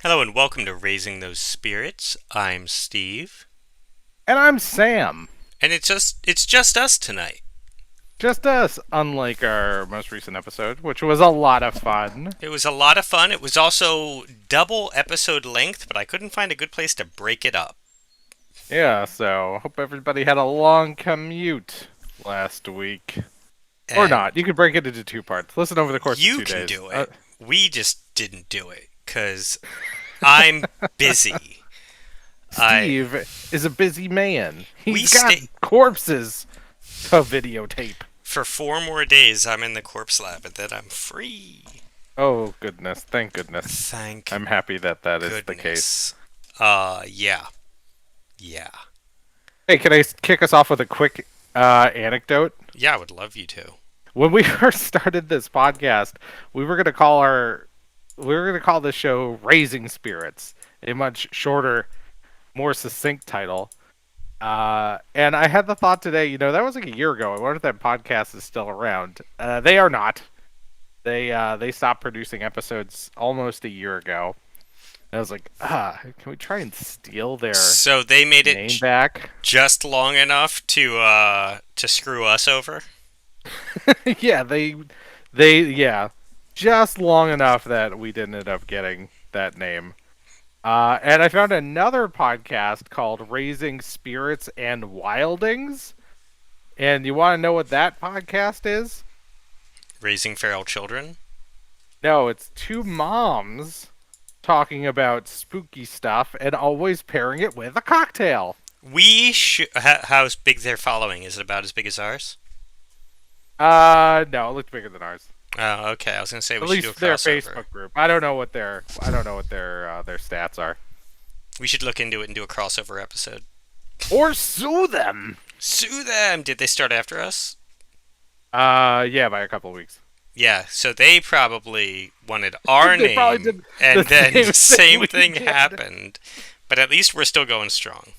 Hello and welcome to Raising Those Spirits. I'm Steve, And I'm Sam. and it's just us tonight. Just us, unlike our most recent episode, which was a lot of fun. It was a lot of fun. It was also double episode length, but I couldn't find a good place to break it up. Yeah, so hope everybody had a long commute last week. Or And not. You could break it into two parts. Listen over the course of you 2 days. can do it. We just didn't do it because I'm busy. I Steve is a busy man. we He's got stay corpses to videotape. for 4 more days. I'm in the corpse lab, and then I'm free. Oh, goodness. Thank goodness. Thank I'm happy that that is the case. goodness. Yeah, yeah, Hey, can I kick us off with a quick anecdote? yeah. I would love you to. When we first started this podcast, we were going to call this show Raising Spirits, a much shorter, more succinct title. And I had the thought today, that was like a year ago. I wonder if that podcast is still around. They are not. They stopped producing episodes almost a year ago. I was like, can we try and steal their So they made it name back? just long enough to screw us over. Yeah, yeah, just long enough that we didn't end up getting that name. And I found another podcast called Raising Spirits and Wildings. And you want to know what that podcast is? Raising feral children. No, it's two moms talking about spooky stuff and always pairing it with a cocktail. We should. How big their following? Is it about as big as ours? No, it looks bigger than ours. Oh, okay. I was gonna say At we should do a least their crossover. Facebook group. I don't know what their stats are. We should look into it and do a crossover episode. Or sue them. Sue them. Did they start after us? Yeah, by a couple of weeks. Yeah. So they probably wanted our They probably name, did and the then same the thing same we thing did. happened. But at least we're still going strong.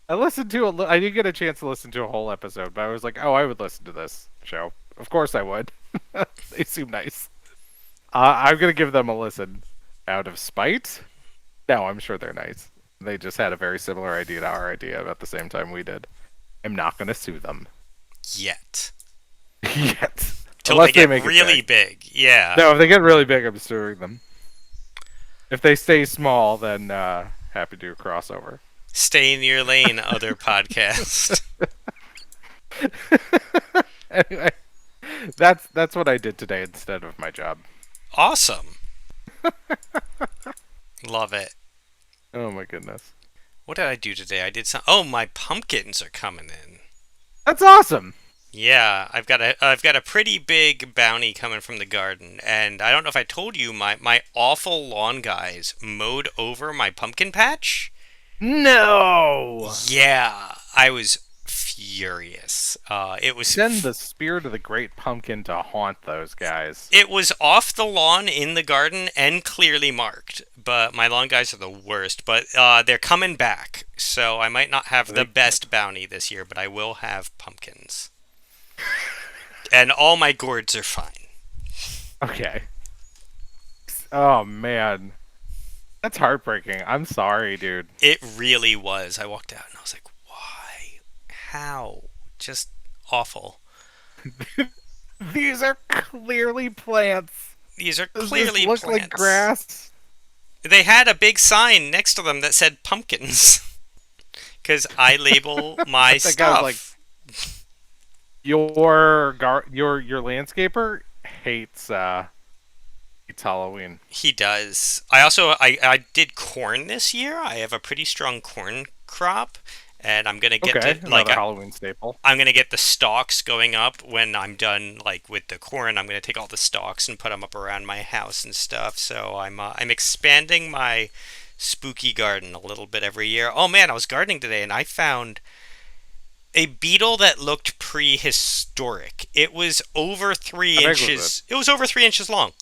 I didn't get a chance to listen to a whole episode, but I was like, oh, I would listen to this show. Of course I would. They seem nice. I'm gonna give them a listen out of spite. No, I'm sure they're nice. They just had a very similar idea to our idea at the same time we did. I'm not gonna sue them Yet. yet, Till unless they get make it really big. Yeah. No, if they get really big, I'm suing them. If they stay small, then happy to do a crossover. Stay in your lane, other podcast. Anyway, that's what I did today instead of my job. Awesome. Love it. Oh my goodness, What did I do today? I did some. Oh, my pumpkins are coming in. that's awesome. Yeah, I've got a pretty big bounty coming from the garden, and I don't know if I told you, my awful lawn guys mowed over my pumpkin patch. No, Yeah, I was furious. It was send the spirit of the great pumpkin to haunt those guys. It was off the lawn in the garden and clearly marked, but my lawn guys are the worst. But they're coming back, so I might not have the best bounty this year, but I will have pumpkins. And all my gourds are fine. Okay. Oh man, that's heartbreaking. I'm sorry, dude. It really was. I walked out and I was like, why? How? Just awful. These are clearly plants. These are Does this clearly look plants. like grass? They had a big sign next to them that said pumpkins. Because I label my That guy was like, stuff. your landscaper hates Halloween. He does. I did corn this year. I have a pretty strong corn crop, and I'm gonna get Okay, to like another Halloween staple. I'm gonna get the stalks going up when I'm done. Like with the corn, I'm gonna take all the stalks and put them up around my house and stuff. So I'm expanding my spooky garden a little bit every year. Oh man, I was gardening today and I found a beetle that looked prehistoric. It was over three How big was inches. It was over 3 inches long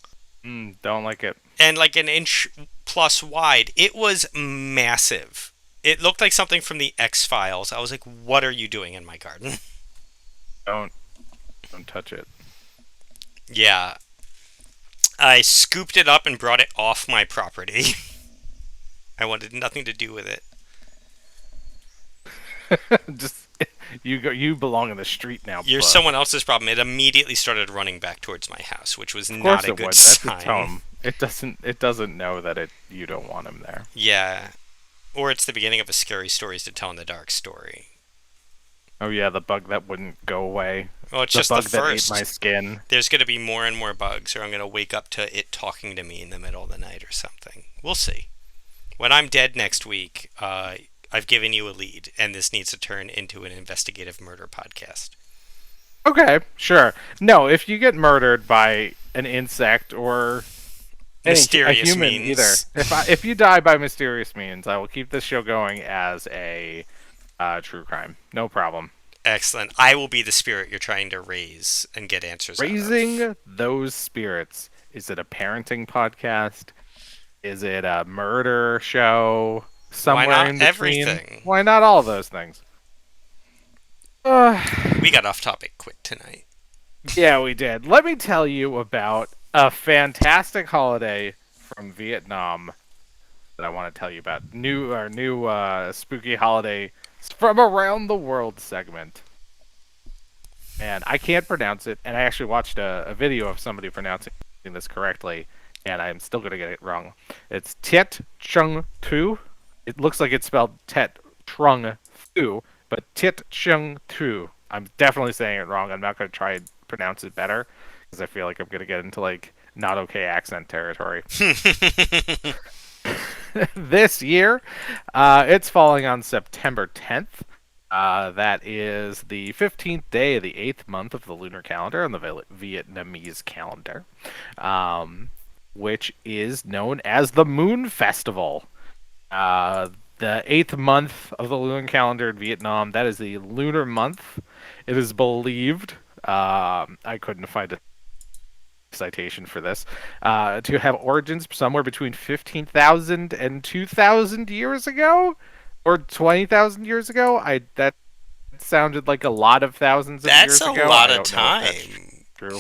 Don't like it. and like an inch plus wide. It was massive. It looked like something from the X-Files. I was like, what are you doing in my garden? Don't don't touch it. Yeah. I scooped it up and brought it off my property. I wanted nothing to do with it. Just you belong in the street now, You're bud. someone else's problem. It immediately started running back towards my house, which was Of not course a it good would. That's its sign. home. It doesn't know that you don't want him there. Yeah. Or it's the beginning of a scary stories to tell in the dark story. Oh yeah, the bug that wouldn't go away. Well, it's The just the bug that ate my first. skin. There's going to be more and more bugs, or I'm going to wake up to it talking to me in the middle of the night or something. We'll see. When I'm dead next week, I've given you a lead, and this needs to turn into an investigative murder podcast. Okay, sure. No, if you get murdered by an insect or a Mysterious human either, means. if you die by mysterious means, I will keep this show going as a true crime. No problem. Excellent. I will be the spirit you're trying to raise and get answers out of. Raising those spirits. Is it a parenting podcast? Is it a murder show? Why Somewhere not in between? everything? Why not all those things? We got off topic quick tonight. Yeah, we did. Let me tell you about a fantastic holiday from Vietnam that I want to tell you about. Our new spooky holiday from around the world segment. And I can't pronounce it, and I actually watched a video of somebody pronouncing this correctly, and I'm still going to get it wrong. It's Tiet Chung Tu. It looks like it's spelled Tet Trung Thu, but Tiet Chung Tu. I'm definitely saying it wrong. I'm not going to try and pronounce it better, because I feel like I'm going to get into, like, not okay accent territory. This year, it's falling on September 10th. That is the 15th day of the 8th month of the lunar calendar on the Vietnamese calendar, which is known as the Moon Festival. The 8th month of the lunar calendar in Vietnam, that is the lunar month. It is believed, I couldn't find a citation for this, to have origins somewhere between 15,000 and 2,000 years ago, or 20,000 years ago. That sounded like a lot of thousands of years That's a ago. lot I of don't know if that's time. true.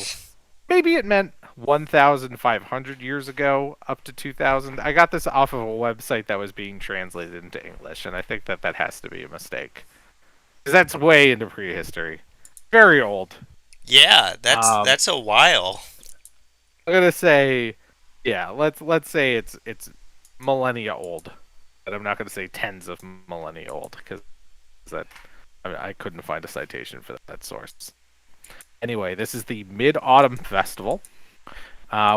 Maybe it meant 1,500 years ago up to 2,000. I got this off of a website that was being translated into English, and I think that has to be a mistake. Because that's way into prehistory. Very old. Yeah, that's Um, that's a while. I'm gonna say, yeah. Let's say it's millennia old, but I'm not gonna say tens of millennia old because that I couldn't find a citation for that source. Anyway, this is the Mid Autumn Festival,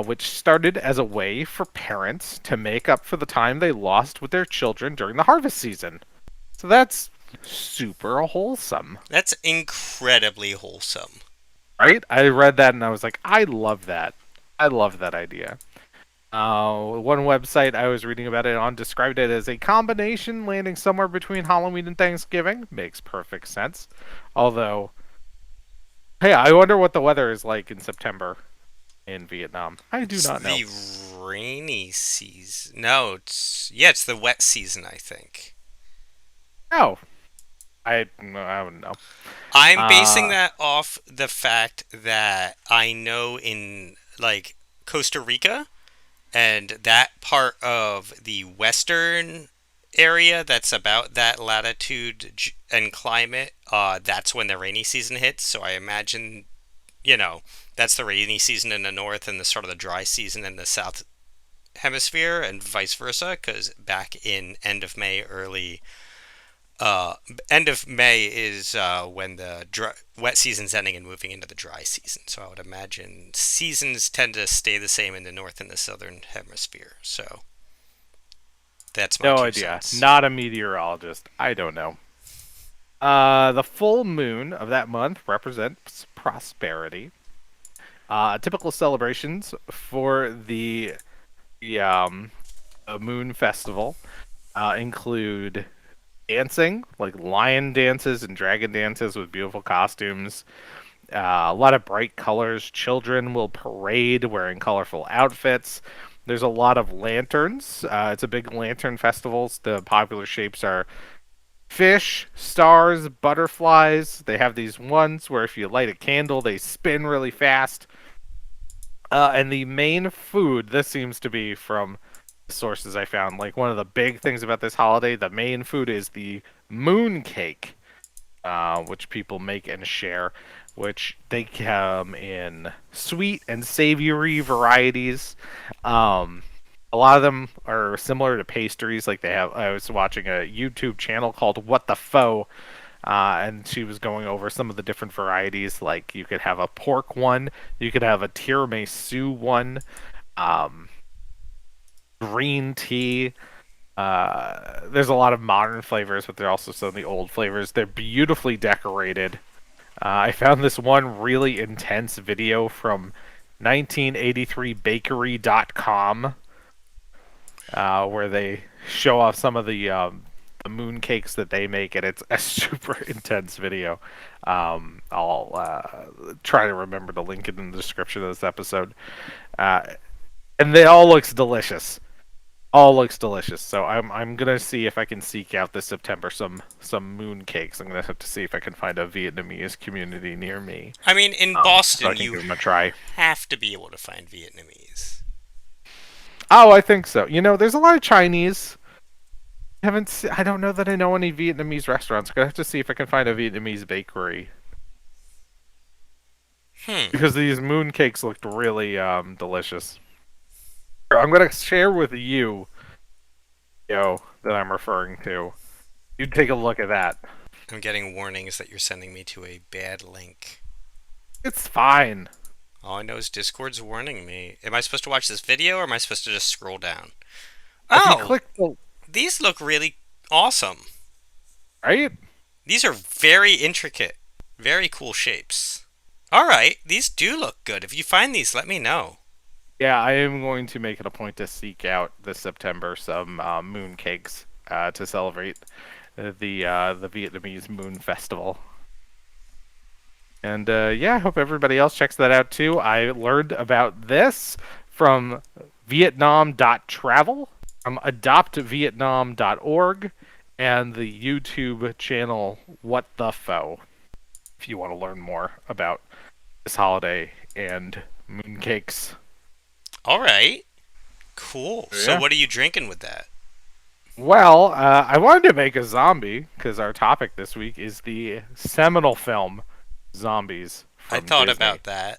which started as a way for parents to make up for the time they lost with their children during the harvest season. So that's super wholesome, That's incredibly wholesome. right? I read that and I was like, I love that. I love that idea. One website I was reading about it on described it as a combination landing somewhere between Halloween and Thanksgiving. Makes perfect sense. Although, hey, I wonder what the weather is like in September in Vietnam. I do It's not know. the rainy season. No, it's the wet season, I think. Oh, I don't know. I'm basing Uh, that off the fact that I know in like Costa Rica and that part of the western area that's about that latitude and climate, that's when the rainy season hits. So I imagine, that's the rainy season in the north and the sort of the dry season in the south hemisphere and vice versa, because back in end of May is when the wet season's ending and moving into the dry season. So I would imagine seasons tend to stay the same in the north and the southern hemisphere. So that's my no two idea. cents. Not a meteorologist. I don't know. The full moon of that month represents prosperity. Typical celebrations for the moon festival include dancing, like lion dances and dragon dances with beautiful costumes. A lot of bright colors. Children will parade wearing colorful outfits. There's a lot of lanterns. It's a big lantern festival. The popular shapes are fish, stars, butterflies. They have these ones where if you light a candle, they spin really fast. And the main food, this seems to be from sources I found, like one of the big things about this holiday, the main food is the moon cake, which people make and share, which they come in sweet and savory varieties. Um, a lot of them are similar to pastries. Like they have, I was watching a YouTube channel called What the Faux, and she was going over some of the different varieties. Like you could have a pork one, you could have a tiramisu one, um, green tea. There's a lot of modern flavors, but there are also some of the old flavors. They're beautifully decorated. I found this one really intense video from 1983bakery.com, where they show off some of the moon cakes that they make, and it's a super intense video. I'll try to remember to link it in the description of this episode. Uh, and they all looks delicious. All looks delicious. So I'm gonna see if I can seek out this September some moon cakes. I'm gonna have to see if I can find a Vietnamese community near me. I mean, in So Boston, I can you give them a try. have to be able to find Vietnamese. Oh, I think so. You know, there's a lot of Chinese. I don't know that I know any Vietnamese restaurants. I'm gonna have to see if I can find a Vietnamese bakery Hmm. because these moon cakes looked really delicious. I'm gonna share with you, that I'm referring to. You take a look at that. I'm getting warnings that you're sending me to a bad link. It's fine. All I know is Discord's warning me. Am I supposed to watch this video or am I supposed to just scroll down? If you Oh, click the these look really awesome. right, These are very intricate, very cool shapes. Alright, these do look good. If you find these, let me know. yeah, I am going to make it a point to seek out this September some moon cakes to celebrate the Vietnamese Moon Festival. And yeah, I hope everybody else checks that out too. I learned about this from Vietnam.travel, from adoptvietnam.org, and the YouTube channel What the Faux, if you want to learn more about this holiday and mooncakes. Alright, cool. So Yeah. what are you drinking with that? Well, I wanted to make a zombie because our topic this week is the seminal film Zombies I from thought Disney. about that.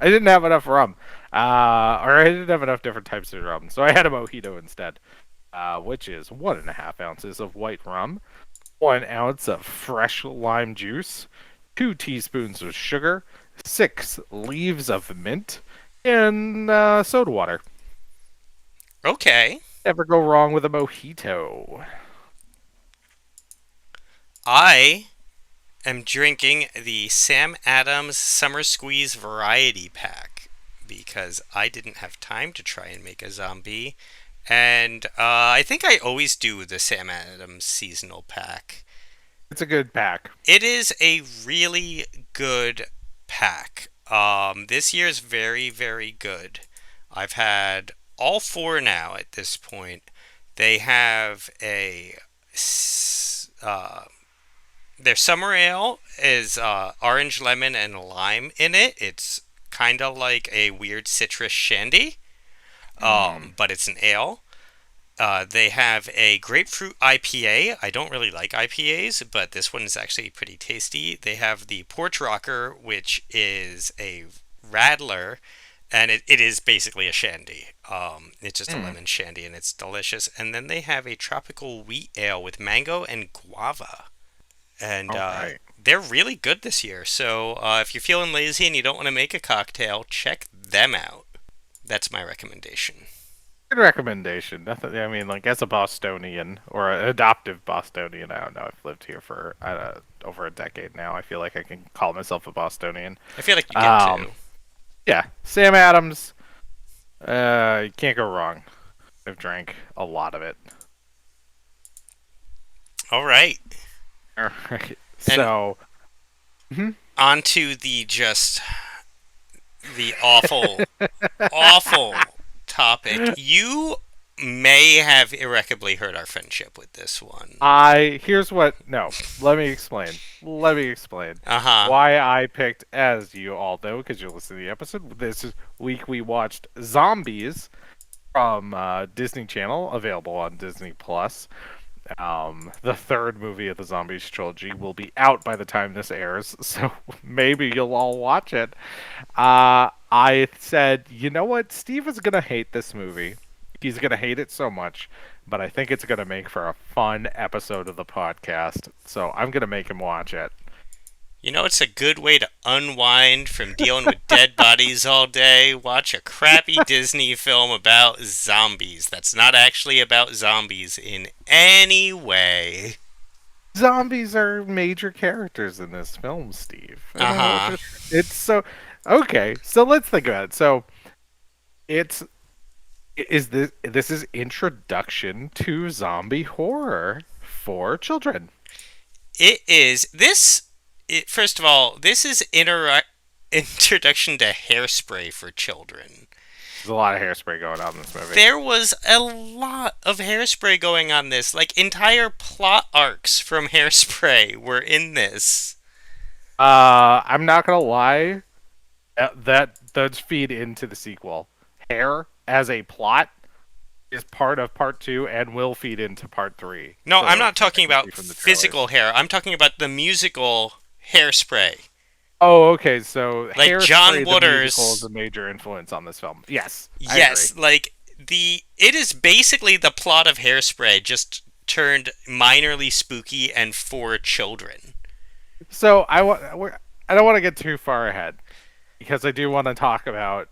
I didn't have enough rum, or I didn't have enough different types of rum, so I had a mojito instead, which is 1.5 ounces of white rum, 1 ounce of fresh lime juice, 2 teaspoons of sugar, 6 leaves of mint, and soda water. Okay. Never go wrong with a mojito. I am drinking the Sam Adams Summer Squeeze Variety Pack because I didn't have time to try and make a zombie. And I think I always do the Sam Adams Seasonal Pack. It's a good pack. It is a really good pack. This year's very, very good. I've had all four now at this point. They have their summer ale is orange, lemon, and lime in it. It's kind of like a weird citrus shandy, but it's an ale. They have a grapefruit IPA. I don't really like IPAs, but this one is actually pretty tasty. They have the Porch Rocker, which is a radler, and it is basically a shandy. It's just a lemon shandy, and it's delicious. And then they have a tropical wheat ale with mango and guava. And Alright. they're really good this year. So if you're feeling lazy and you don't want to make a cocktail, check them out. That's my recommendation. Good recommendation. Nothing. I mean, like as a Bostonian or an adoptive Bostonian, I don't know. I've lived here for over a decade now. I feel like I can call myself a Bostonian. I feel like you get to. Yeah, Sam Adams. You can't go wrong. I've drank a lot of it. All right. All right. So, On to the awful, awful topic. You may have irreparably hurt our friendship with this one. here's what. No, let me explain. Let me explain Uh-huh. why I picked, as you all know, because you're listening to the episode. This week we watched Zombies, from Disney Channel, available on Disney Plus. The third movie of the Zombies trilogy will be out by the time this airs, so maybe you'll all watch it. I said, you know what? Steve is gonna hate this movie. He's gonna hate it so much, but I think it's gonna make for a fun episode of the podcast. So I'm gonna make him watch it. You know, it's a good way to unwind from dealing with dead bodies all day. Watch a crappy Disney film about zombies that's not actually about zombies in any way. Zombies are major characters in this film, Steve. Uh-huh. It's so okay. So let's think about it. So it's is this is introduction to zombie horror for children. It is this. First of all, this is introduction to Hairspray for children. There's a lot of hairspray going on in this movie. There was a lot of Hairspray going on this. Like, entire plot arcs from Hairspray were in this. I'm not gonna lie, that does feed into the sequel. Hair as a plot is part of part 2 and will feed into part 3. No, So, I'm not talking you can see about from the physical hair. I'm talking about the musical Hairspray. Oh, okay. So Like Hairspray, John the Waters. musical, is a major influence on this film. Yes, I Yes, agree. like it is basically the plot of Hairspray just turned minorly spooky and for children. So I don't want to get too far ahead because I do want to talk about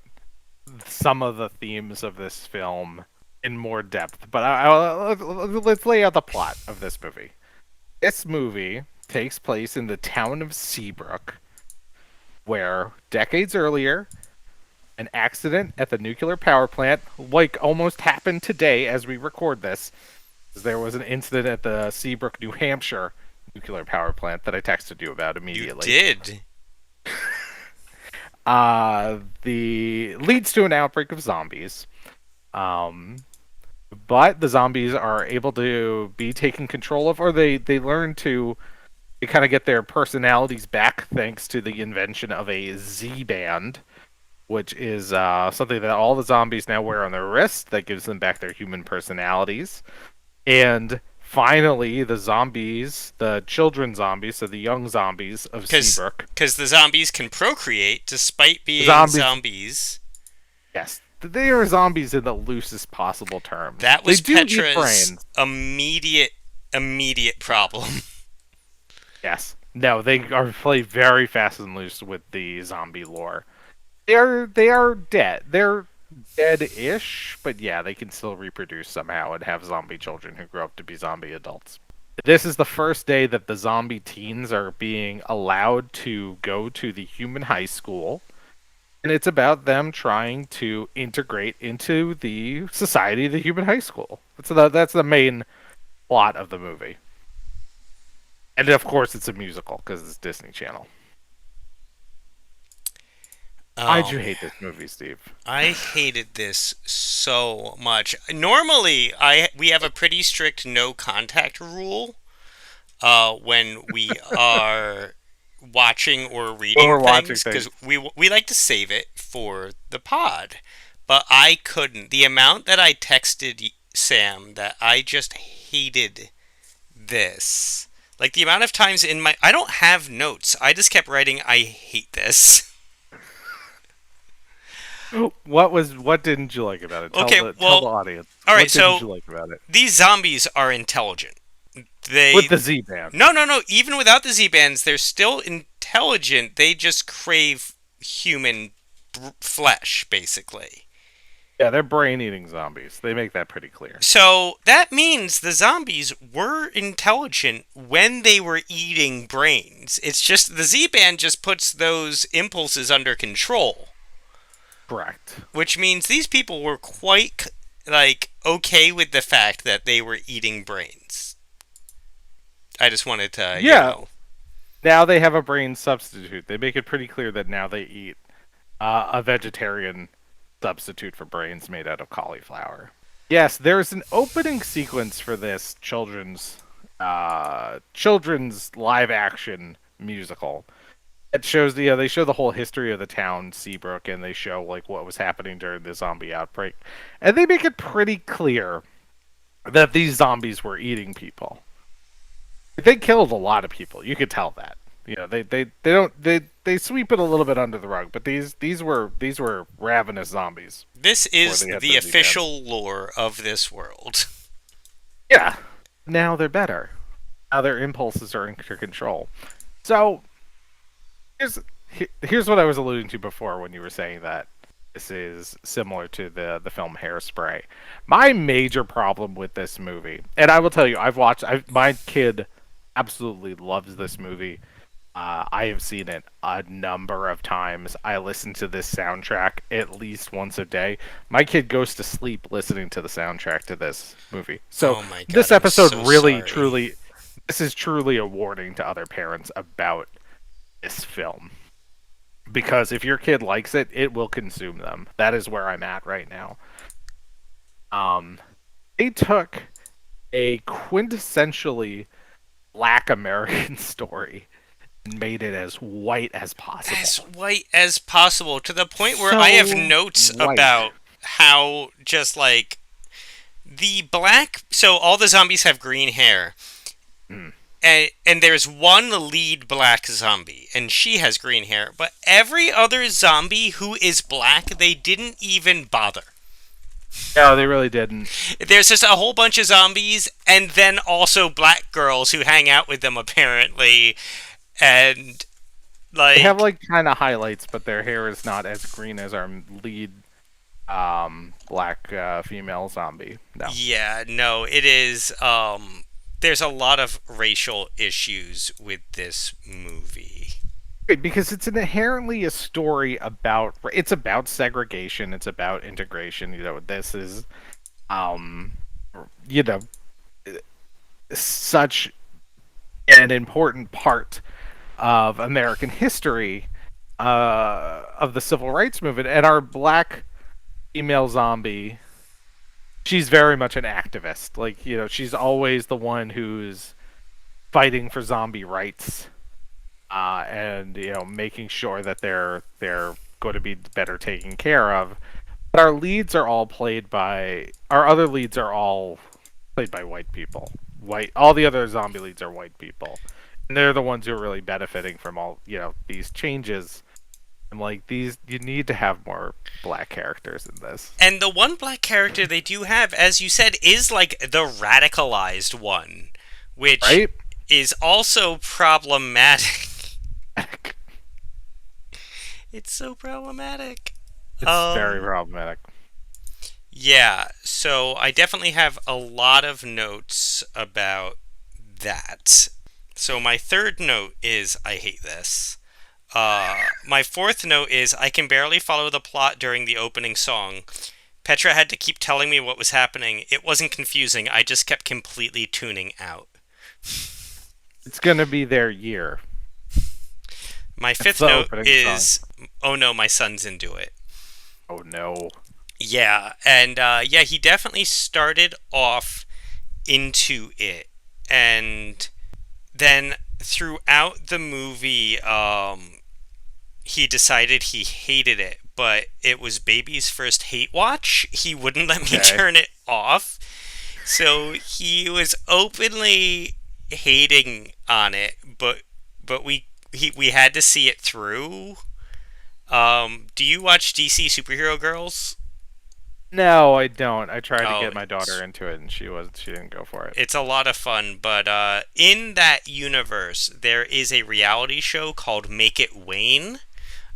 some of the themes of this film in more depth. But let's lay out the plot of this movie. This movie takes place in the town of Seabrook, where decades earlier, an accident at the nuclear power plant, like almost happened today as we record this. There was an incident at the Seabrook, New Hampshire nuclear power plant that I texted you about You immediately. did. The leads to an outbreak of zombies. But the zombies are able to be taken control of, or they learn to they kind of get their personalities back thanks to the invention of a Z-band, which is something that all the zombies now wear on their wrist that gives them back their human personalities. And finally, the zombies, the children zombies, so the young zombies of Seabrook. Because the zombies can procreate despite being zombies. Yes, they are zombies in the loosest possible terms. That was they do eat Petra's brains. immediate problem. Yes. No, they are play very fast and loose with the zombie lore. They are dead. They're dead-ish, but yeah, they can still reproduce somehow and have zombie children who grow up to be zombie adults. This is the first day that the zombie teens are being allowed to go to the human high school, and it's about them trying to integrate into the society of the human high school. That's the main plot of the movie. And of course, it's a musical because it's Disney Channel. Why'd you hate this movie, Steve? I hated this so much. Normally, we have a pretty strict no contact rule when we are watching or reading things, because we like to save it for the pod. But I couldn't. The amount that I texted Sam that I just hated this. Like, the amount of times I don't have notes. I just kept writing, I hate this. What didn't you like about it? Tell the audience. All right, what didn't you like about it? These zombies are intelligent. With the Z-band. No. Even without the Z-bands, they're still intelligent. They just crave human flesh, basically. Yeah, they're brain-eating zombies. They make that pretty clear. So that means the zombies were intelligent when they were eating brains. It's just the Z-band just puts those impulses under control. Correct. Which means these people were quite, okay with the fact that they were eating brains. I just wanted to, Now they have a brain substitute. They make it pretty clear that now they eat a vegetarian substitute for brains made out of cauliflower. Yes, there's an opening sequence for this children's live action musical It shows they show the whole history of the town Seabrook, and they show like what was happening during the zombie outbreak, and they make it pretty clear that these zombies were eating people. They killed a lot of people. You could tell that. They sweep it a little bit under the rug, but these were ravenous zombies This before is they had the Disney fans. official lore of this world. Yeah. Now they're better. Now their impulses are under control. So here's here's what I was alluding to before when you were saying that this is similar to the film Hairspray. My major problem with this movie, and I will tell you, my kid absolutely loves this movie. I have seen it a number of times. I listen to this soundtrack at least once a day. My kid goes to sleep listening to the soundtrack to this movie. So Oh my god, this I'm episode so really, sorry. truly, this is truly a warning to other parents about this film. Because if your kid likes it, it will consume them. That is where I'm at right now. Um, they took a quintessentially Black American story and made it as white as As possible. white as possible, to the point where I have So notes white. about how just like the black. So all the zombies have green hair. Mm. And there's one lead black zombie, and she has green hair. But every other zombie who is black, they didn't even bother. No, they really didn't. There's just a whole bunch of zombies, and then also black girls who hang out with them, apparently. And, They have like, like kind of highlights, but their hair is not as green as our lead black female zombie. No. yeah, no, it is. There's a lot of racial issues with this movie. Right, because it's inherently a story about it's about segregation, it's about integration. This is um you know such an important part of American history of the civil rights movement, and our black female zombie, she's very much an activist. Like, she's always the one who's fighting for zombie rights, and making sure that they're going to be better taken care of. But our other leads are all played by white people. All the other zombie leads are white people, and they're the ones who are really benefiting from all these changes. And like these, you need to have more black characters in this, And the one black character they do have, as you said, is like the radicalized one, which right? is also problematic. It's so problematic. It's very Um, problematic. yeah, so I definitely have a lot of notes about that. So my third note is I hate this. My fourth note is I can barely follow the plot during the opening song. Petra had to keep telling me what was happening. It wasn't confusing, I just kept completely tuning out. It's gonna be their year. My That's fifth the note opening song. is oh no, my son's into it. Oh no. Yeah, and yeah, he definitely started off into it. And then throughout the movie, he decided he hated it, but it was baby's first hate watch. He wouldn't let me Okay. turn it off. So he was openly hating on it, but we had to see it through. Do you watch DC Superhero Girls? No, I don't. I tried to Oh, get my daughter into it, and she didn't go for it. it's a lot of fun, but in that universe, there is a reality show called Make It Wayne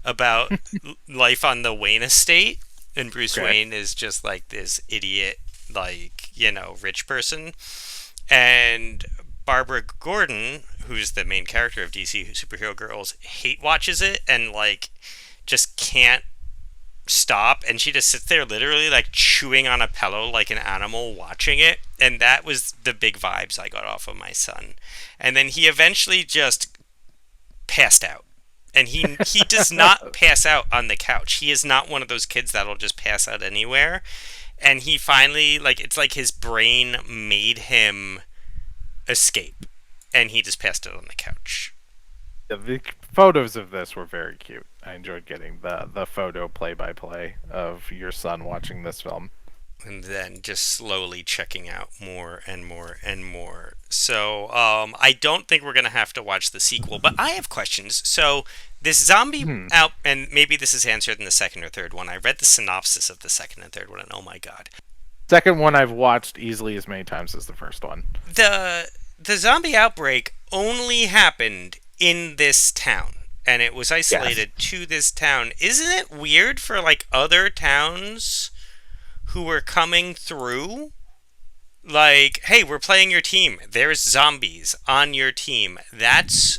about life on the Wayne estate, and Bruce Okay. Wayne is just like this idiot, like, rich person. And Barbara Gordon, who's the main character of DC Superhero Girls, hate watches it and, like, just can't stop, and she just sits there literally like chewing on a pillow like an animal watching it. And that was the big vibes I got off of my son. And then he eventually just passed out, and he does not pass out on the couch. He is not one of those kids that'll just pass out anywhere. And he finally, like, it's like his brain made him escape, and he just passed out on the couch. The photos of this were very cute. I enjoyed getting the photo play by play of your son watching this film. And then just slowly checking out more and more and more. So, I don't think we're gonna have to watch the sequel, but I have questions. So, this zombie Hmm. out, and maybe this is answered in the second or third one. I read the synopsis of the second and third one, and oh my god, Second one I've watched easily as many times as the first one. the zombie outbreak only happened in this town. And it was Yes. isolated to this town. Isn't it weird for like other towns who were coming through? Like, hey, we're playing your team. There's zombies on your team. That's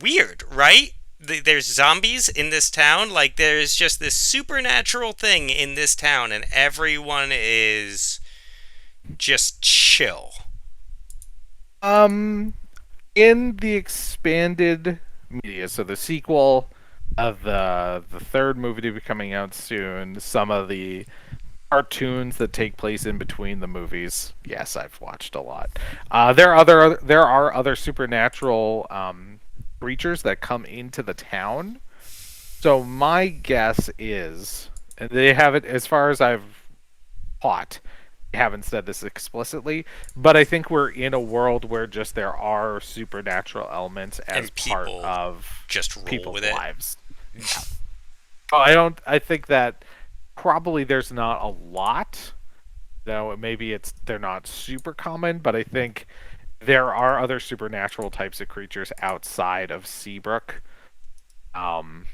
weird, right? There's zombies in this town. Like, there's just this supernatural thing in this town, and everyone is just chill. Um, in the expanded media, so the sequel of the third movie to be coming out soon, some of the cartoons that take place in between the movies. Yes, I've watched a lot. There are other supernatural creatures that come into the town. So my guess is, and they haven't, as far as I've caught, they haven't said this explicitly, but I think we're in a world where just there are supernatural elements as And part people of just roll people's with it. lives. Yeah. Oh, I don't. I think that probably there's not a lot. Though maybe they're not super common, but I think there are other supernatural types of creatures outside of Seabrook. Um,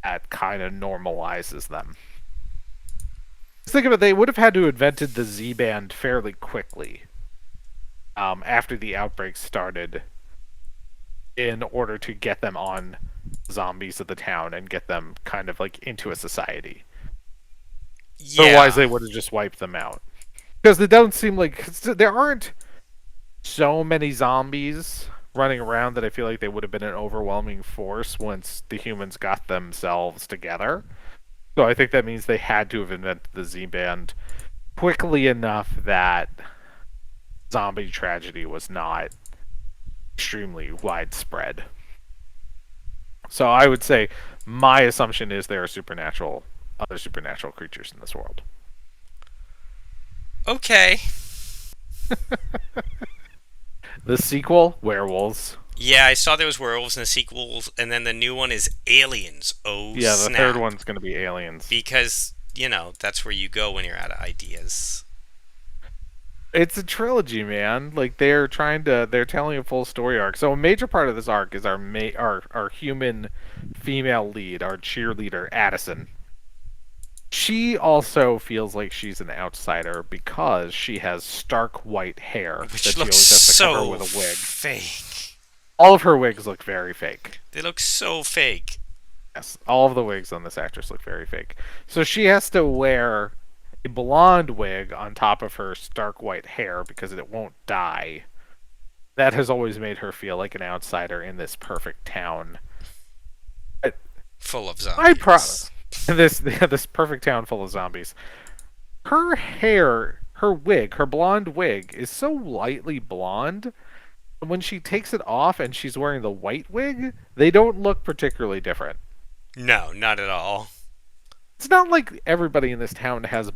that kind of normalizes them. Just think of it, they would have had to have invented the Z band fairly quickly after the outbreak started in order to get them on zombies of the town and get them kind of like into a society. Otherwise, Yeah. they would have just wiped them out. Because they don't seem like there aren't so many zombies running around that I feel like they would have been an overwhelming force once the humans got themselves together. So I think that means they had to have invented the Z band quickly enough that zombie tragedy was not extremely widespread. So I would say my assumption is there are other supernatural creatures in this world. Okay. The sequel, werewolves. Yeah, I saw there was werewolves in the sequels, and then the new one is aliens. Oh, Yeah, the third snap. one's going to be aliens. Because, that's where you go when you're out of ideas. It's a trilogy, man. Like they're telling a full story arc. So a major part of this arc is our human female lead, our cheerleader Addison. She also feels like she's an outsider because she has stark white hair Which that she looks always has to cover so with a wig. fake. All of her wigs look very fake. They look so fake. Yes, all of the wigs on this actress look very fake. So she has to wear a blonde wig on top of her stark white hair because it won't dye. That has always made her feel like an outsider in this perfect town. But Full of I pro zombies. this perfect town full of zombies. Her hair, her wig, her blonde wig is so lightly blonde. When she takes it off and she's wearing the white wig, they don't look particularly different. No, not at all. It's not like everybody in this town has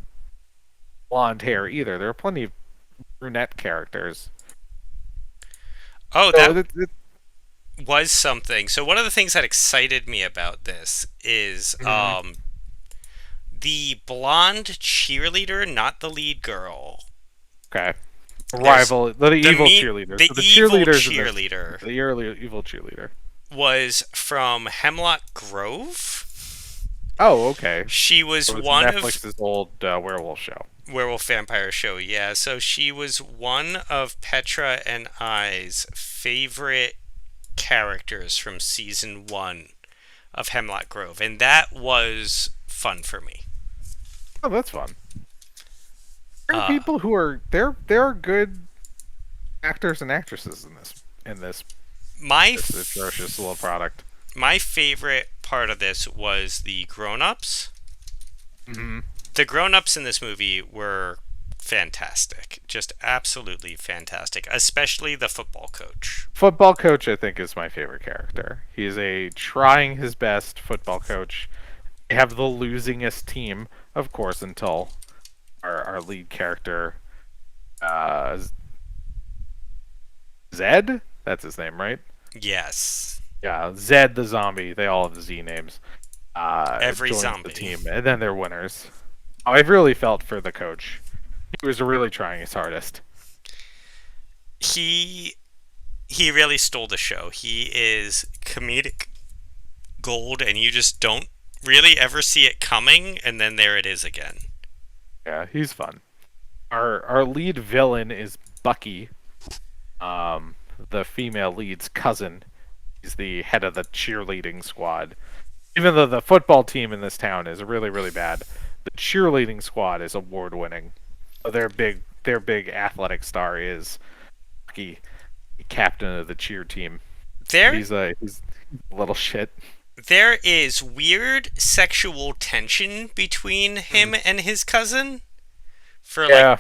blonde hair either. There are plenty of brunette characters. Oh, So that was something. So one of the things that excited me about this is Mhm. the blonde cheerleader, not the lead girl. Okay. There's Rival, the evil cheerleader. the So the evil cheerleaders in this, cheerleader the early evil cheerleader. was from Hemlock Grove. Oh, okay. She was So it's one of Netflix's old werewolf show. Werewolf Vampire Show, yeah. So she was one of Petra and I's favorite characters from season 1 of Hemlock Grove, and that was fun for me. Oh, that's fun. There are Uh, people who are there are good actors and actresses in my this atrocious little product. my favorite part of this was the grown-ups. Hmm. The grown-ups in this movie were fantastic. Just absolutely fantastic, especially the football coach. Football coach, I think, is my favorite character. He's a trying his best football coach. They have the losingest team, of course, until our lead character, uh, Zed? That's his name, right? Yes. Yeah, Zed the zombie. They all have Z names. Every Joins zombie. the team, and then they're winners. I really felt for the coach. He was really trying his hardest. He he really stole the show. He is comedic gold, and you just don't really ever see it coming, and then there it is again. Yeah, he's fun. Our lead villain is Bucky, the female lead's cousin. He's the head of the cheerleading squad. Even though the football team in this town is really, really bad, the cheerleading squad is award winning. Their big athletic star is Bucky, captain of the cheer team. There He's a little shit. there is weird sexual tension between him and his cousin. For Yeah,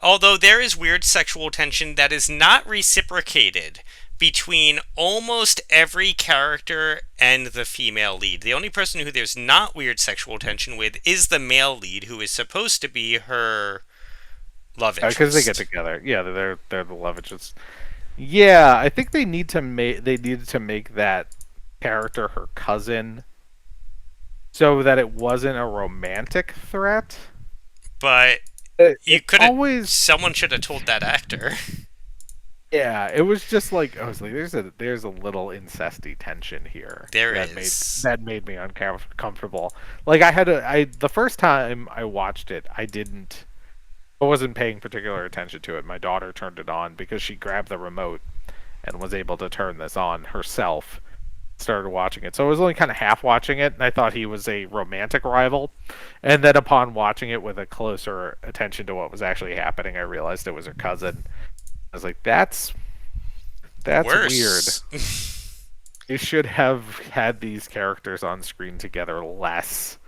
although there is weird sexual tension that is not reciprocated between almost every character and the female lead. The only person who there's not weird sexual tension with is the male lead, who is supposed to be her love interest. because they get together. Yeah, they're the love interests. Yeah, I think they needed to make that character her cousin so that it wasn't a romantic threat. But you It's could have. always Someone should have told that actor. Yeah, it was just like I was like, there's a little incesty tension here. There that is. made me uncomfortable. Like the first time I watched it, I wasn't paying particular attention to it. My daughter turned it on because she grabbed the remote and was able to turn this on herself. Started watching it, so I was only kind of half watching it, and I thought he was a romantic rival. And then upon watching it with a closer attention to what was actually happening, I realized it was her cousin. I was like, that's Worse. weird. You should have had these characters on screen together less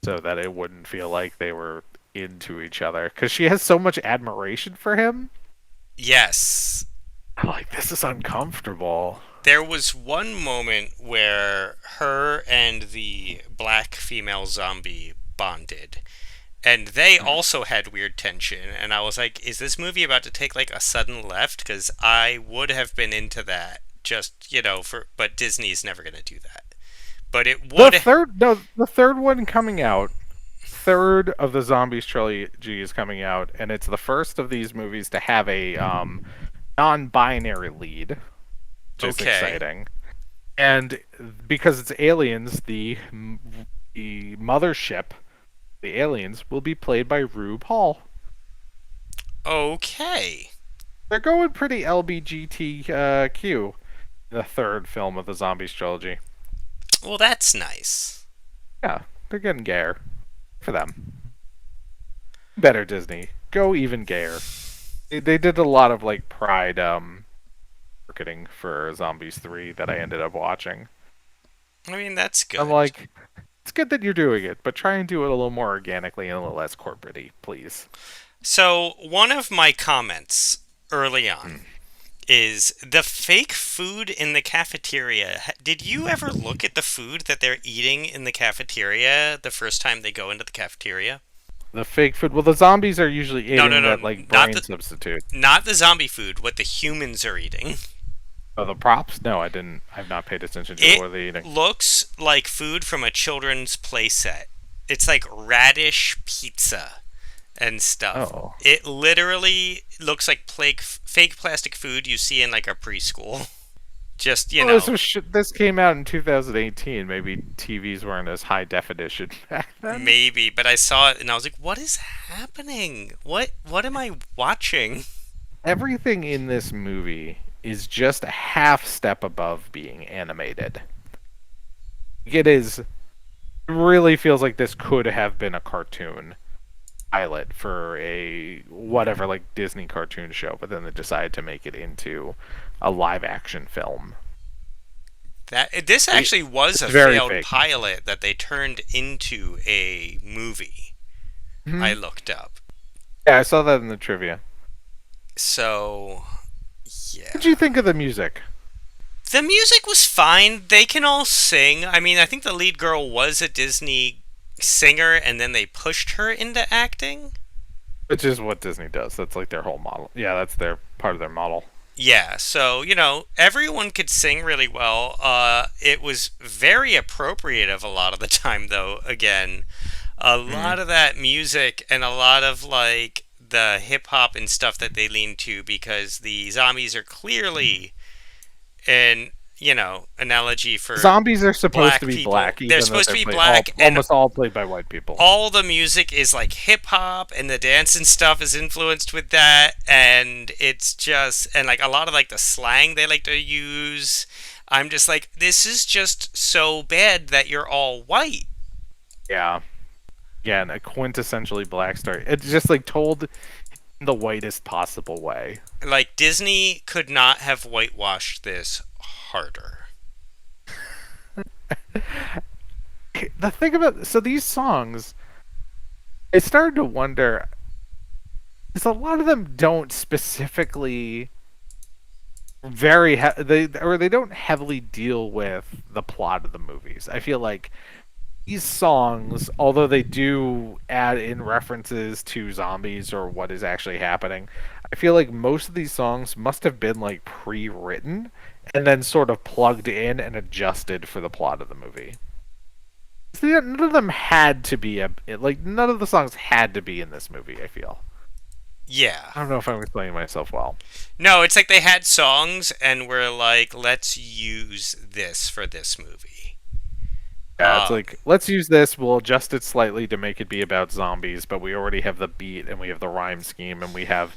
so that it wouldn't feel like they were into each other. Because she has so much admiration for him. Yes. I'm like, this is uncomfortable. There was one moment where her and the black female zombie bonded. And they also had weird tension. And I was like, is this movie about to take like a sudden left? Because I would have been into that. Just, but Disney's never going to do that. But it would. The third one coming out. Third of the Zombies trilogy is coming out, and it's the first of these movies to have a non-binary lead, which is exciting. And because it's aliens, the mothership, the aliens, will be played by Rue Paul. Okay. They're going pretty LBGTQ in the third film of the Zombies trilogy. Well, that's nice. Yeah, they're getting gayer. For them. Better Disney. Go even gayer. They did a lot of like pride marketing for Zombies 3 that I ended up watching. I mean, that's good. I'm like, it's good that you're doing it, but try and do it a little more organically and a little less corporate-y, please. So, one of my comments early on is the fake food in the cafeteria. Did you ever look at the food that they're eating in the cafeteria the first time they go into the cafeteria? The fake food. Well, the zombies are usually eating that like brain not substitute. Not the zombie food. What the humans are eating. Oh, the props? No, I didn't. I've not paid attention to what they're eating. It looks like food from a children's playset. It's like radish pizza and stuff. Oh. It literally looks like fake plastic food you see in like a preschool. Just, you know. This came out in 2018. Maybe TVs weren't as high definition back then. Maybe, but I saw it and I was like, what is happening? What am I watching? Everything in this movie is just a half step above being animated. It really feels like this could have been a cartoon pilot for a whatever like Disney cartoon show, but then they decided to make it into a live action film. This actually was a failed pilot that they turned into a movie. I looked up. Yeah, I saw that in the trivia. So, What did you yeah. think of the music? The music was fine. They can all sing. I mean, I think the lead girl was a Disney singer and then they pushed her into acting. Which is what Disney does. That's like their whole model. Yeah, that's their part of their model. Yeah, so, everyone could sing really well. It was very appropriative a lot of the time, though, again. A Hmm. lot of that music and a lot of, like, the hip hop and stuff that they lean to because the zombies are clearly an, analogy for Zombies are supposed to black be people. black, They're even though supposed to they're be played all black, and almost all played by white people. all the music is like hip hop and the dance and stuff is influenced with that, and it's just, and like a lot of like the slang they like to use. I'm just like, this is just so bad that you're all white. Yeah. Again, a quintessentially black story. It's just like told in the whitest possible way. Like Disney could not have whitewashed this harder. The thing about these songs, I started to wonder is a lot of them don't specifically they don't heavily deal with the plot of the movies. I feel like these songs, although they do add in references to zombies or what is actually happening, I feel like most of these songs must have been like pre-written and then sort of plugged in and adjusted for the plot of the movie. None of them had to be none of the songs had to be in this movie. I feel. Yeah. I don't know if I'm explaining myself well. No, it's like they had songs and were like, let's use this for this movie. Yeah, it's Uh, like let's use this. We'll adjust it slightly to make it be about zombies, but we already have the beat and we have the rhyme scheme and we have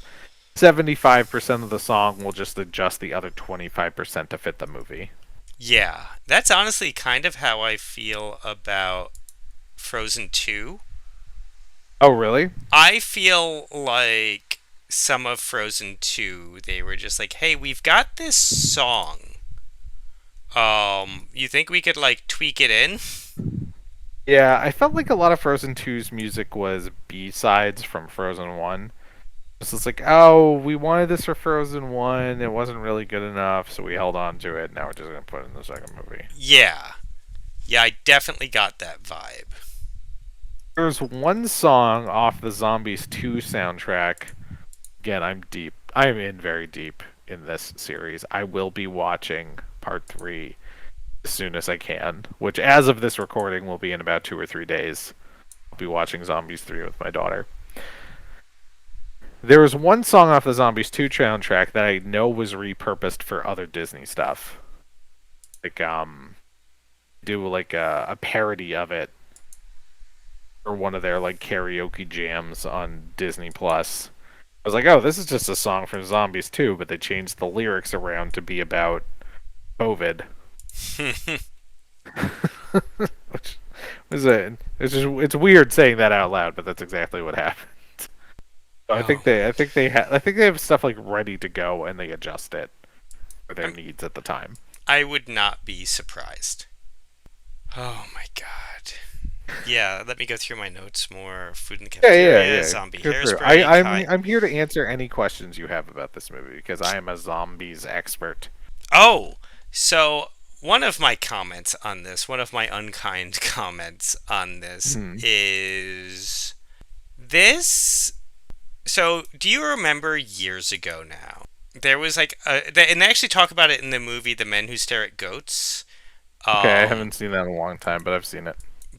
75% of the song. We'll just adjust the other 25% to fit the movie. yeah. That's honestly kind of how I feel about Frozen 2. Oh, really? I feel like some of Frozen 2, they were just like, hey, we've got this song. You think we could like tweak it in? Yeah, I felt like a lot of Frozen Two's music was B-sides from Frozen 1. So it's like, oh, we wanted this for Frozen 1. It wasn't really good enough, so we held on to it. Now we're just going to put it in the second movie. Yeah. Yeah, I definitely got that vibe. There's one song off the Zombies 2 soundtrack. Again, I'm deep. I'm in very deep in this series. I will be watching part 3 as soon as I can, which as of this recording will be in about 2 or 3 days. I'll be watching Zombies 3 with my daughter. There was one song off the Zombies 2 soundtrack that I know was repurposed for other Disney stuff. Like do like a parody of it or one of their like karaoke jams on Disney Plus. I was like, "Oh, this is just a song from Zombies 2, but they changed the lyrics around to be about COVID." Which was it's weird saying that out loud, but that's exactly what happened. So Oh, I think they have stuff like ready to go and they adjust it for their I'm, needs at the time. I would not be surprised. Oh my god. Yeah, let me go through my notes more. Food in the cafeteria, Yeah. zombie Go through. hairspray, I'm here to answer any questions you have about this movie because I am a zombies expert. Oh, so one of my comments on this, one of my unkind comments on this Hmm. is this. So, do you remember years ago now? There was like and they actually talk about it in the movie The Men Who Stare at Goats. Okay, I Um, haven't seen that in a long time, but I've seen it.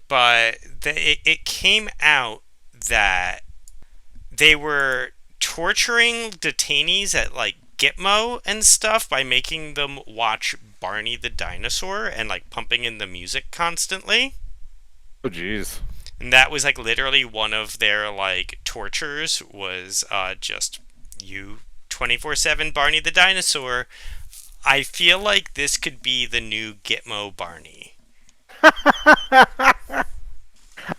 but it came out that they were torturing detainees at like Gitmo and stuff by making them watch Barney the dinosaur and like pumping in the music constantly. Oh, jeez. And that was like literally one of their like tortures was just you 24/7 Barney the dinosaur. I feel like this could be the new Gitmo Barney.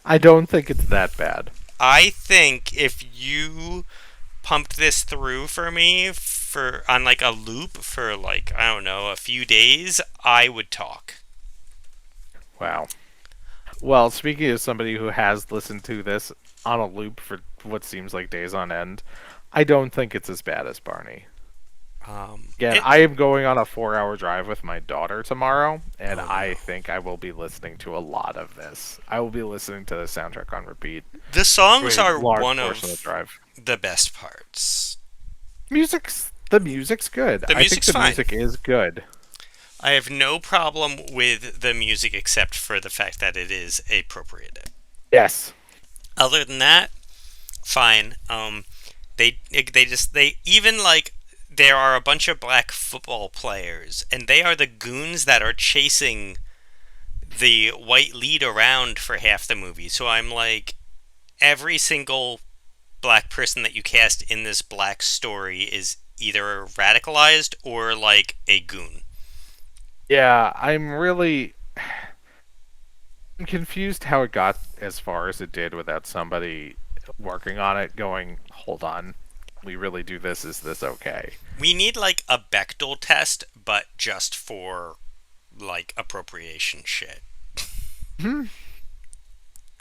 I don't think it's that bad. I think if you pumped this through for me for on like a loop for like I don't know a few days, I would talk. Wow. Well, speaking of somebody who has listened to this on a loop for what seems like days on end, I don't think it's as bad as Barney. Again, It. I am going on a 4-hour drive with my daughter tomorrow, and Oh no. I think I will be listening to a lot of this. I will be listening to the soundtrack on repeat The for songs a are large one portion of the of drive. the best parts. The music's good. The I think music's the fine. music is good. I have no problem with the music except for the fact that it is appropriate. Yes. Other than that, fine. They even like there are a bunch of black football players, and they are the goons that are chasing the white lead around for half the movie. So I'm like, every single black person that you cast in this black story is either radicalized or like a goon. Yeah, I'm confused how it got as far as it did without somebody working on it going, hold on, we really do this? Is this okay? We need like a Bechdel test, but just for like appropriation shit. Hmm.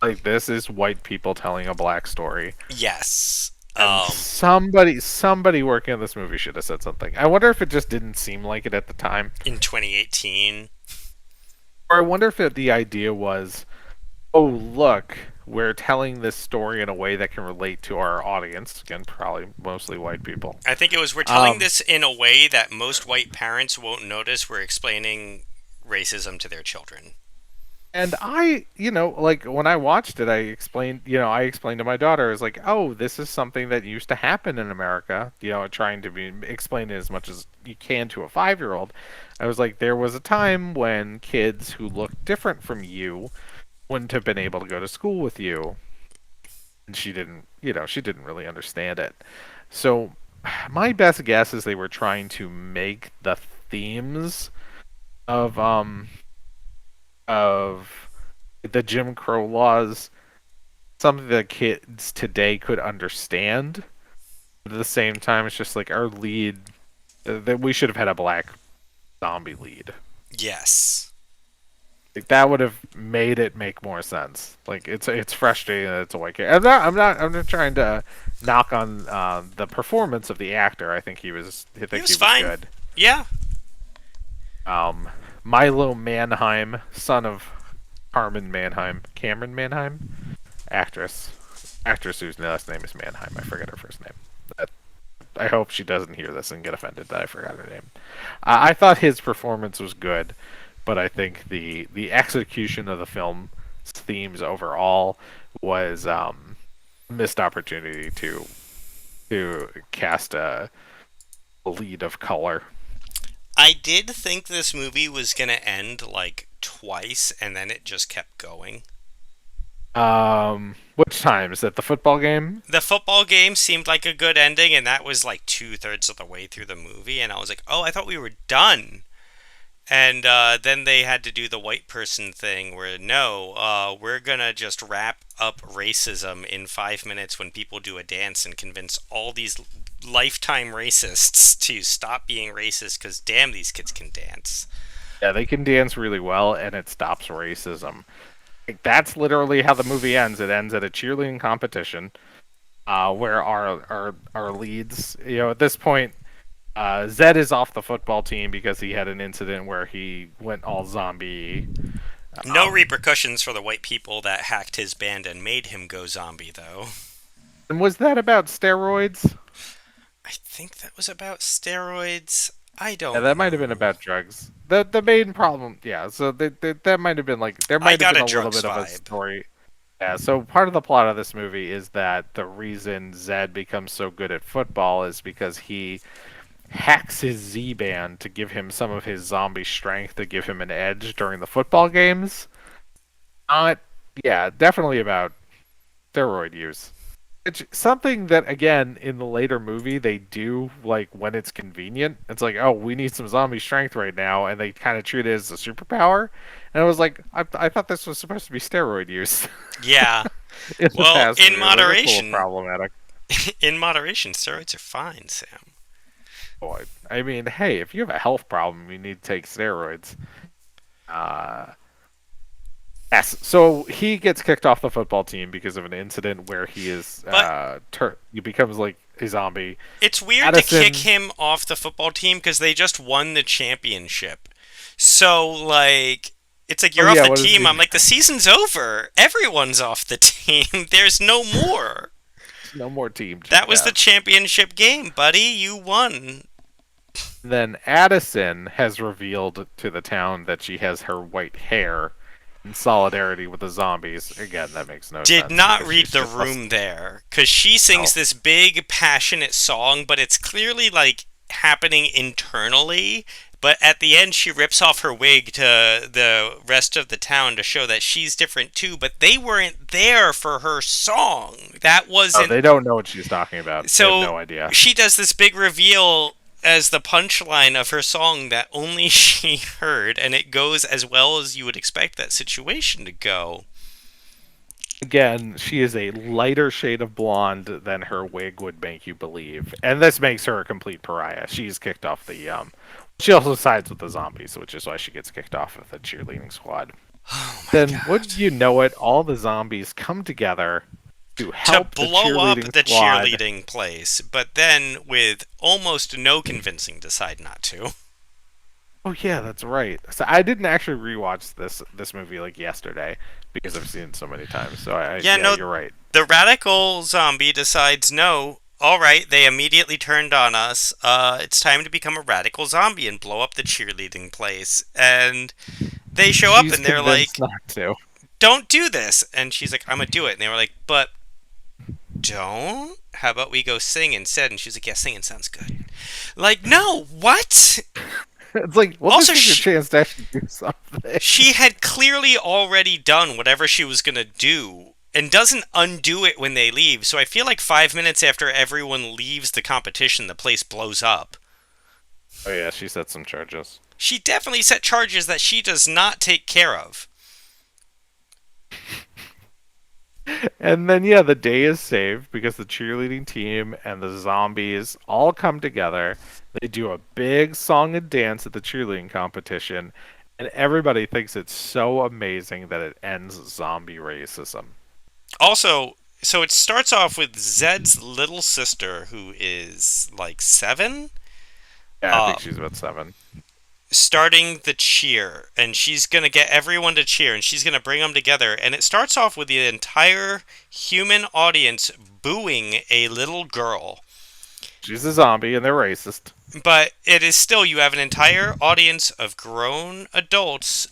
Like, this is white people telling a black story. Yes. And somebody working on this movie should have said something. I wonder if it just didn't seem like it at the time. In 2018. Or I wonder if the idea was, oh, look, we're telling this story in a way that can relate to our audience. Again, probably mostly white people. I think it was we're telling Um, this in a way that most white parents won't notice we're explaining racism to their children. and like when I watched it, I explained to my daughter, I was like, oh, this is something that used to happen in America. Trying to explain it as much as you can to a 5-year-old. I was like, there was a time when kids who looked different from you wouldn't have been able to go to school with you, and she didn't really understand it. So my best guess is they were trying to make the themes of of the Jim Crow laws something that kids today could understand. But at the same time, it's just like our lead that we should have had a black zombie lead. Yes. Like, that would have made it make more sense. Like, it's frustrating that it's a white kid. I'm not trying to knock on the performance of the actor. I He think was he was fine. good. Yeah. Um, Milo Manheim, son of Cameron Manheim, actress whose last name is Manheim. I forget her first name. That, I hope she doesn't hear this and get offended that I forgot her name. I thought his performance was good, but I think the execution of the film's themes overall was a missed opportunity to cast a lead of color. I did think this movie was going to end like twice and then it just kept going. Which time is that? The football game? The football game seemed like a good ending, and that was like two-thirds of the way through the movie, and I was like, oh, I thought we were done. And then they had to do the white person thing where, no, we're going to just wrap up racism in 5 minutes when people do a dance and convince all these lifetime racists to stop being racist because, damn, these kids can dance. Yeah, they can dance really well, and it stops racism. Like, that's literally how the movie ends. It ends at a cheerleading competition, where our leads, at this point, Zed is off the football team because he had an incident where he went all zombie. No repercussions for the white people that hacked his band and made him go zombie, though. And was that about steroids? I think that was about steroids. I Yeah, don't that might have been know. about drugs. The main problem, yeah. So that might have been like there I might have got been a a little drugs bit of a vibe. story. Yeah. So part of the plot of this movie is that the reason Zed becomes so good at football is because he hacks his Z band to give him some of his zombie strength to give him an edge during the football games. Not, yeah, definitely about steroid use. It's something that, again, in the later movie, they do, like, when it's convenient. It's like, oh, we need some zombie strength right now, and they kind of treat it as a superpower. And I was like, I thought this was supposed to be steroid use Yeah. in the Well, past in movie. That's a little moderation, problematic. in moderation, steroids are fine, Sam. Boy, I mean, hey, if you have a health problem, you need to take steroids. Uh, Yes. So he gets kicked off the football team because of an incident where he is But he becomes like a zombie. it's weird to kick Addison. him off the football team because they just won the championship. So, like, it's like Oh you're off yeah, the what is team. he? I'm like, the season's over. Everyone's off the team. There's no more. No more team. That was the Yes. championship game, buddy. You won. Then Addison has revealed to the town that she has her white hair in solidarity with the zombies. Again, that makes no Did sense not because read she's the just room there because she sings oh, this big passionate song, but it's clearly like happening internally. But at the end, she rips off her wig to the rest of the town to show that she's different too. But they weren't there for her song. That oh, wasn't. they don't know what she's talking about. They have So no idea. she does this big reveal as the punchline of her song that only she heard, and it goes as well as you would expect that situation to go. Again, she is a lighter shade of blonde than her wig would make you believe, and this makes her a complete pariah. She's kicked off the. She also sides with the zombies, which is why she gets kicked off of the cheerleading squad. Oh my Then, god. wouldn't you know it, all the zombies come together to To help the blow up cheerleading the squad. cheerleading place, but then with almost no convincing decide not to. Oh yeah, that's right. So I didn't actually rewatch this movie like yesterday because I've seen it so many times. So Yeah, yeah, no, you're right. the radical zombie decides no. All right, they immediately turned on us. It's time to become a radical zombie and blow up the cheerleading place. And they show up She's and they're convinced like, not to. "Don't do this." And she's like, "I'm gonna do it." And they were like, "But don't. How about we go sing instead?" And she's like, "Yeah, singing sounds good." Like, no, what? It's like, well, Also, this is your chance to actually do something. she had clearly already done whatever she was gonna do and doesn't undo it when they leave. So I feel like 5 minutes after everyone leaves the competition, the place blows up. Oh yeah, she set some charges. She definitely set charges that she does not take care of. And then yeah, the day is saved because the cheerleading team and the zombies all come together. They do a big song and dance at the cheerleading competition, and everybody thinks it's so amazing that it ends zombie racism. Also, so it starts off with Zed's little sister, who is like 7, Yeah, I uh, think she's about 7. starting the cheer, and she's gonna get everyone to cheer, and she's gonna bring them together. And it starts off with the entire human audience booing a little girl. She's a zombie and they're racist. But it is still, you have an entire audience of grown adults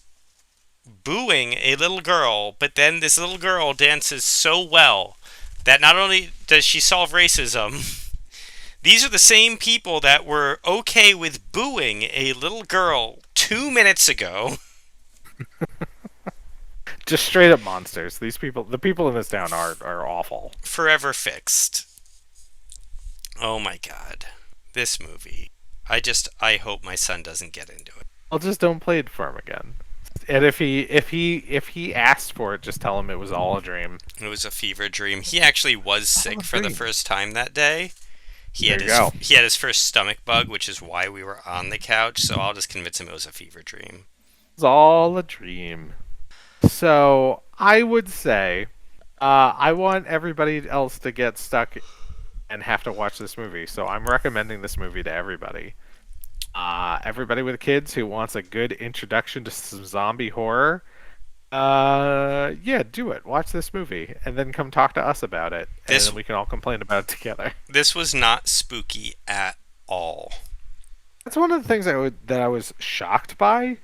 booing a little girl, but then this little girl dances so well that not only does she solve racism, these are the same people that were okay with booing a little girl 2 minutes ago. Just straight up monsters. These people, the people in this town are awful. Forever fixed. Oh my god. This movie. I hope my son doesn't get into it. Well, just don't play it for him again. And if he asks for it, just tell him it was all a dream. It was a fever dream. He actually was All sick a for the dream. first time that day. There you go. He had his first stomach bug, which is why we were on the couch. So I'll just convince him it was a fever dream. It's all a dream. So I would say, I want everybody else to get stuck and have to watch this movie. So I'm recommending this movie to everybody. Everybody with kids who wants a good introduction to some zombie horror. Yeah, do it. Watch this movie and then come talk to us about it, and This then we can all complain about it together. this was not spooky at all. That's one of the things that I was shocked by.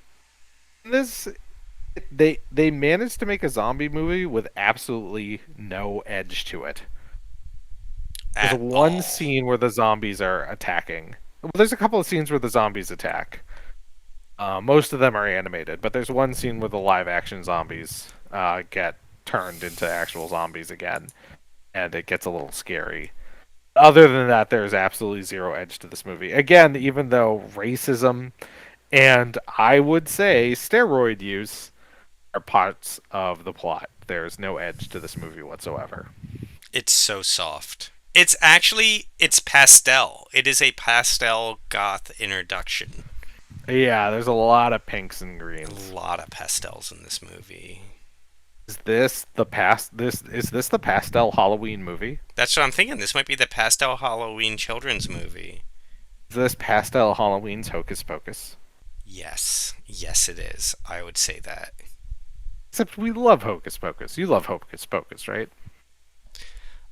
This they managed to make a zombie movie with absolutely no edge to it. There's At one all. scene where the zombies are attacking. Well, there's a couple of scenes where the zombies attack. Most of them are animated, but there's one scene where the live action zombies get turned into actual zombies again, and it gets a little scary. Other than that, there's absolutely zero edge to this movie. Again, even though racism and I would say steroid use are parts of the plot, there's no edge to this movie whatsoever. It's so soft. It's pastel. It is a pastel goth introduction. Yeah, there's a lot of pinks and A greens. lot of pastels in this movie. Is this the past? This is this the pastel Halloween movie? That's what I'm thinking. This might be the pastel Halloween children's movie. Is this pastel Halloween's Hocus Pocus? Yes. Yes, it is. I would say that. Except we love Hocus Pocus. You love Hocus Pocus, right?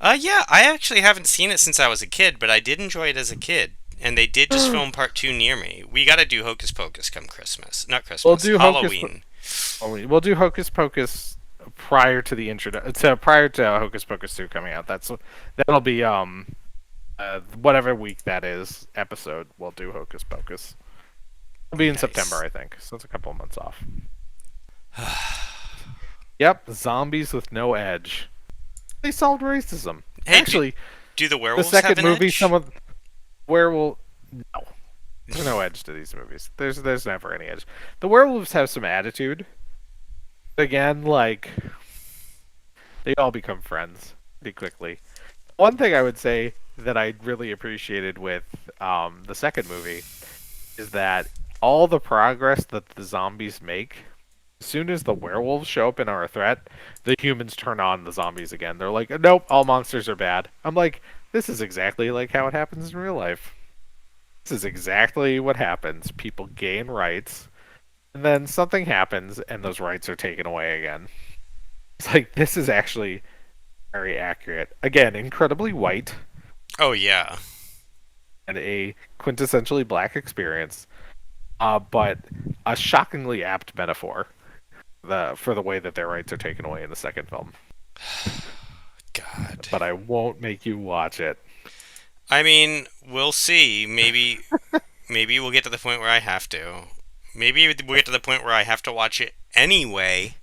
Yeah, I actually haven't seen it since I was a kid, but I did enjoy it as a kid. And they did just film part two near me. We gotta do Hocus Pocus come Christmas. Not We'll Christmas, do Halloween. We'll do Hocus Pocus prior to the prior to Hocus Pocus 2 coming out. That'll be whatever week that is episode. We'll do Hocus Pocus. It'll be in September, Nice. I think. So it's a couple of months off. Yep, zombies with no edge. They solved racism. Hey, Actually, do the the werewolves have second an movie, edge? some of werewolf. No, there's no edge to these movies. There's never any edge. The werewolves have some attitude. Again, like they all become friends pretty quickly. One thing I would say that I really appreciated with the second movie is that all the progress that the zombies make, as soon as the werewolves show up and are a threat, the humans turn on the zombies again. They're like, nope, all monsters are bad. I'm like, this is exactly like how it happens in real life. This is exactly what happens. People gain rights, and then something happens, and those rights are taken away again. It's like, this is actually very accurate. Again, incredibly white Oh, yeah. and a quintessentially black experience, but a shockingly apt metaphor for the way that their rights are taken away in the second film. God. But I won't make you watch it. I mean, we'll see. Maybe we'll get to the point where I have to. Maybe we'll get to the point where I have to watch it anyway.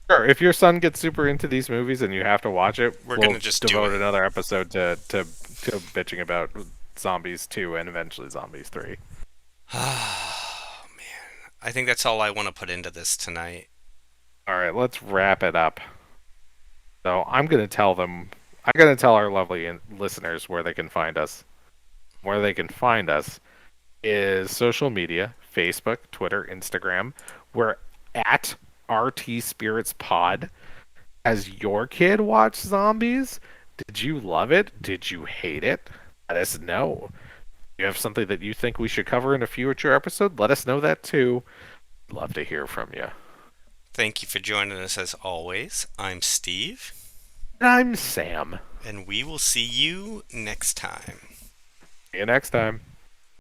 Sure, if your son gets super into these movies and you have to watch it, We're we'll gonna just do devote it. another episode to bitching about Zombies 2 and eventually Zombies 3. Oh, man. I think that's all I want to put into this tonight. All right, let's wrap it up. So I'm going to tell our lovely listeners where they can find us. Where they can find us is social media, Facebook, Twitter, Instagram. We're at RTSpiritspod. Has your kid watched Zombies? Did you love it? Did you hate it? Let us know. If you have something that you think we should cover in a future episode, let us know that too. Love to hear from you. Thank you for joining us as always. I'm Steve, I'm Sam. and we will see you next time. See you next time.